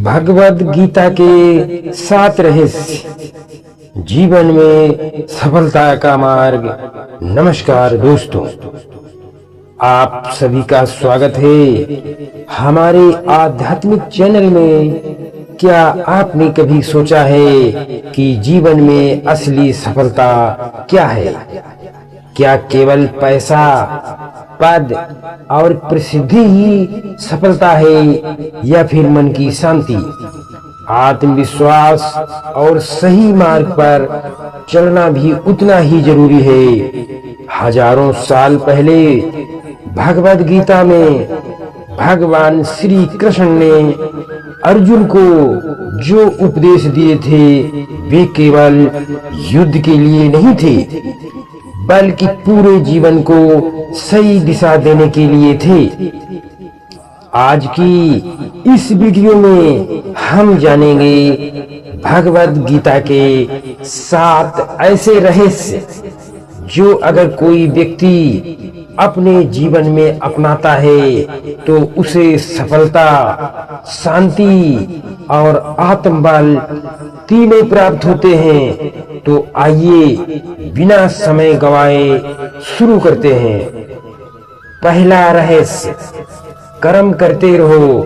भगवद गीता के 7 रहस्य, जीवन में सफलता का मार्ग। नमस्कार दोस्तों, आप सभी का स्वागत है हमारे आध्यात्मिक चैनल में। क्या आपने कभी सोचा है कि जीवन में असली सफलता क्या है? क्या केवल पैसा, पद और प्रसिद्धि ही सफलता है, या फिर मन की शांति, आत्मविश्वास और सही मार्ग पर चलना भी उतना ही जरूरी है? हजारों साल पहले भगवद गीता में भगवान श्री कृष्ण ने अर्जुन को जो उपदेश दिए थे, वे केवल युद्ध के लिए नहीं थे, बल्कि पूरे जीवन को सही दिशा देने के लिए थे। आज की इस वीडियो में हम जानेंगे भगवद गीता के 7 ऐसे रहस्य जो अगर कोई व्यक्ति अपने जीवन में अपनाता है तो उसे सफलता, शांति और आत्मबल तीनों प्राप्त होते हैं। तो आइए बिना समय गवाए शुरू करते हैं। पहला रहस्य, कर्म करते रहो,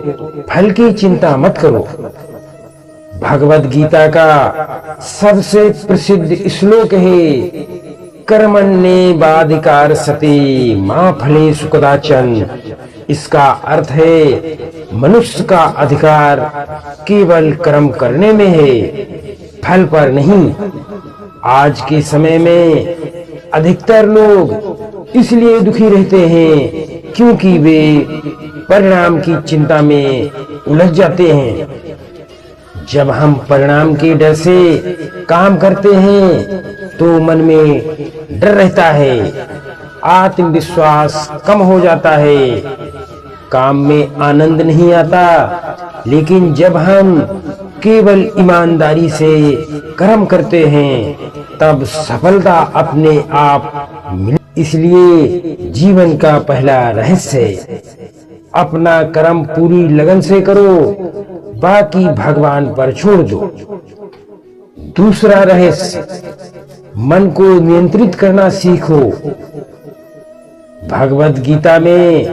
फल की चिंता मत करो। भगवद गीता का सबसे प्रसिद्ध श्लोक है, कर्मण्येवाधिकार सति मा फलेषु कदाचन। इसका अर्थ है, मनुष्य का अधिकार केवल कर्म करने में है, फल पर नहीं। आज के समय में अधिकतर लोग इसलिए दुखी रहते हैं क्योंकि वे परिणाम की चिंता में उलझ जाते हैं। जब हम परिणाम के डर से काम करते हैं तो मन में डर रहता है, आत्मविश्वास कम हो जाता है, काम में आनंद नहीं आता। लेकिन जब हम केवल ईमानदारी से कर्म करते हैं तब सफलता अपने आप मिल। इसलिए जीवन का पहला रहस्य है, अपना कर्म पूरी लगन से करो, बाकी भगवान पर छोड़ दो। दूसरा रहस्य, मन को नियंत्रित करना सीखो। भगवद गीता में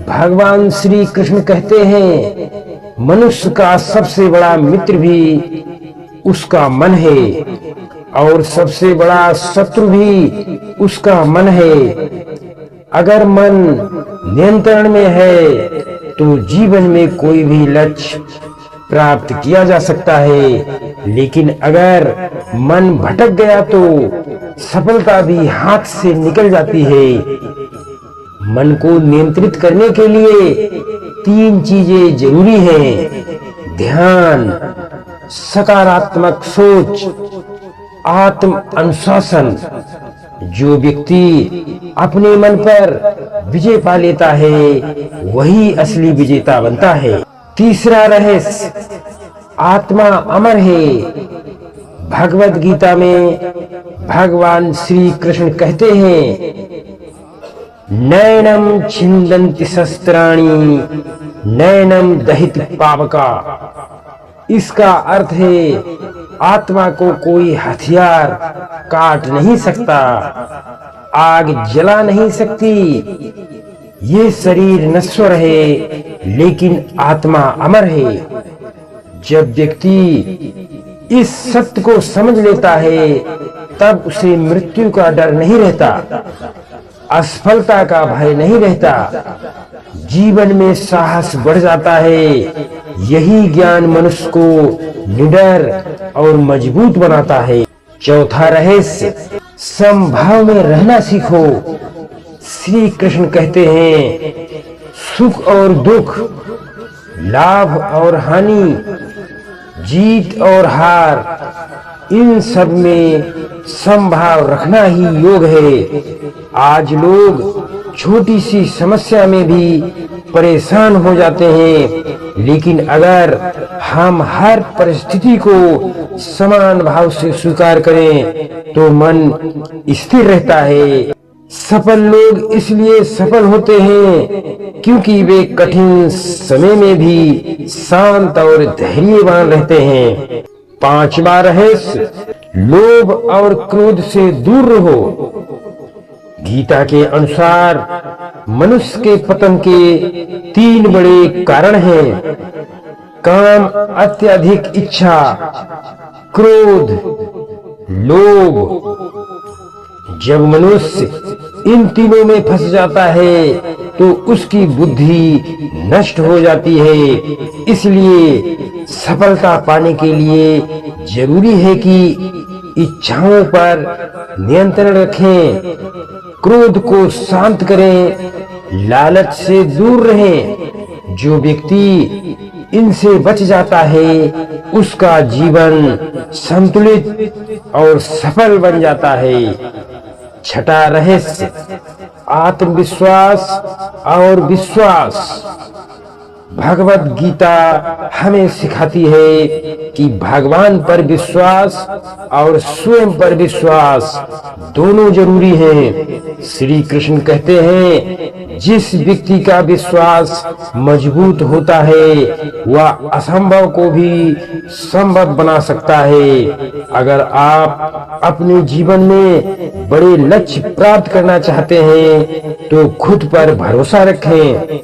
भगवान श्री कृष्ण कहते हैं, मनुष्य का सबसे बड़ा मित्र भी उसका मन है और सबसे बड़ा शत्रु भी उसका मन है। अगर मन नियंत्रण में है तो जीवन में कोई भी लक्ष्य प्राप्त किया जा सकता है, लेकिन अगर मन भटक गया तो सफलता भी हाथ से निकल जाती है। मन को नियंत्रित करने के लिए 3 चीजें जरूरी हैं: ध्यान, सकारात्मक सोच, आत्म अनुशासन। जो व्यक्ति अपने मन पर विजय पा लेता है वही असली विजेता बनता है। तीसरा रहस्य, आत्मा अमर है। भगवद गीता में भगवान श्री कृष्ण कहते हैं, नैनम छिन्दन्ति शस्त्राणि नैनम दहित पावका। इसका अर्थ है, आत्मा को कोई हथियार काट नहीं सकता, आग जला नहीं सकती। ये शरीर नश्वर है लेकिन आत्मा अमर है। जब व्यक्ति इस सत्य को समझ लेता है तब उसे मृत्यु का डर नहीं रहता, असफलता का भय नहीं रहता, जीवन में साहस बढ़ जाता है। यही ज्ञान मनुष्य को निडर और मजबूत बनाता है। चौथा रहस्य, समभाव में रहना सीखो। श्री कृष्ण कहते हैं, सुख और दुख, लाभ और हानि, जीत और हार, इन सब में समभाव रखना ही योग है। आज लोग छोटी सी समस्या में भी परेशान हो जाते हैं, लेकिन अगर हम हर परिस्थिति को समान भाव से स्वीकार करें तो मन स्थिर रहता है। सफल लोग इसलिए सफल होते हैं क्योंकि वे कठिन समय में भी शांत और धैर्यवान रहते हैं। पांचवा रहस्य, लोभ और क्रोध से दूर रहो। गीता के अनुसार मनुष्य के पतन के 3 बड़े कारण हैं: काम, अत्यधिक इच्छा, क्रोध, लोभ। जब मनुष्य इन तीनों में फंस जाता है तो उसकी बुद्धि नष्ट हो जाती है। इसलिए सफलता पाने के लिए जरूरी है कि इच्छाओं पर नियंत्रण रखें, क्रोध को शांत करें, लालच से दूर रहें। जो व्यक्ति इनसे बच जाता है उसका जीवन संतुलित और सफल बन जाता है। छठा रहस्य, आत्मविश्वास और विश्वास। भगवत गीता हमें सिखाती है कि भगवान पर विश्वास और स्वयं पर विश्वास दोनों जरूरी हैं। श्री कृष्ण कहते हैं, जिस व्यक्ति का विश्वास मजबूत होता है वह असंभव को भी संभव बना सकता है। अगर आप अपने जीवन में बड़े लक्ष्य प्राप्त करना चाहते हैं तो खुद पर भरोसा रखें,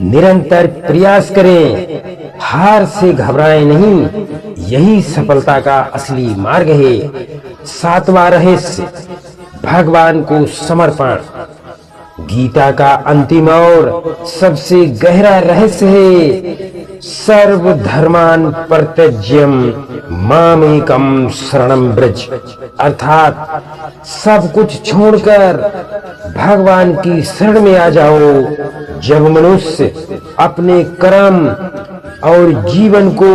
निरंतर प्रयास करें, हार से घबराएं नहीं। यही सफलता का असली मार्ग है। सातवां रहस्य, भगवान को समर्पण। गीता का अंतिम और सबसे गहरा रहस्य है, सर्वधर्मान् परित्यज्य मामेकं शरणं व्रज। अर्थात सब कुछ छोड़कर भगवान की शरण में आ जाओ। जब मनुष्य अपने कर्म और जीवन को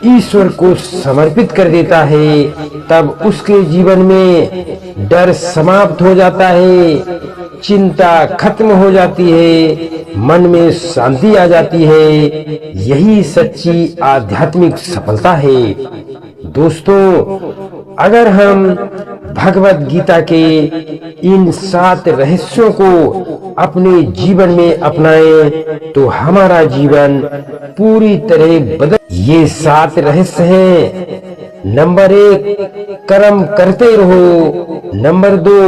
ईश्वर को समर्पित कर देता है तब उसके जीवन में डर समाप्त हो जाता है, चिंता खत्म हो जाती है, मन में शांति आ जाती है। यही सच्ची आध्यात्मिक सफलता है। दोस्तों, अगर हम भगवत गीता के इन 7 रहस्यों को अपने जीवन में अपनाएं तो हमारा जीवन पूरी तरह बदल। ये 7 रहस्य हैं। नंबर 1, कर्म करते रहो। नंबर 2,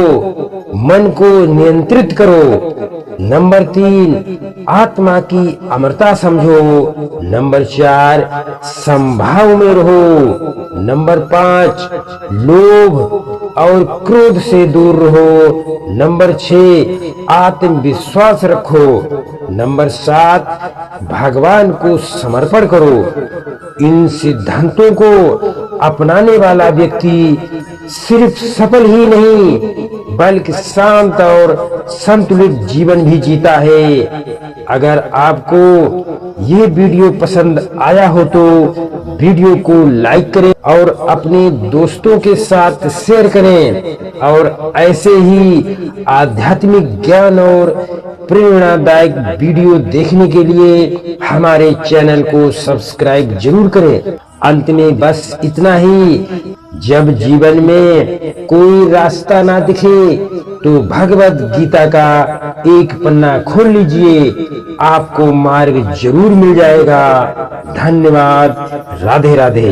मन को नियंत्रित करो। नंबर 3, आत्मा की अमरता समझो। नंबर 4, संभाव में रहो। नंबर 5, लोभ और क्रोध से दूर रहो। नंबर 6, आत्मविश्वास रखो। नंबर 7, भगवान को समर्पण करो। इन सिद्धांतों को अपनाने वाला व्यक्ति सिर्फ सफल ही नहीं बल्कि शांत और संतुलित जीवन भी जीता है। अगर आपको ये वीडियो पसंद आया हो तो वीडियो को लाइक करें और अपने दोस्तों के साथ शेयर करें और ऐसे ही आध्यात्मिक ज्ञान और प्रेरणादायक वीडियो देखने के लिए हमारे चैनल को सब्सक्राइब जरूर करें। अंत में बस इतना ही, जब जीवन में कोई रास्ता ना दिखे तो भगवत गीता का एक पन्ना खोल लीजिए, आपको मार्ग जरूर मिल जाएगा। धन्यवाद। राधे राधे।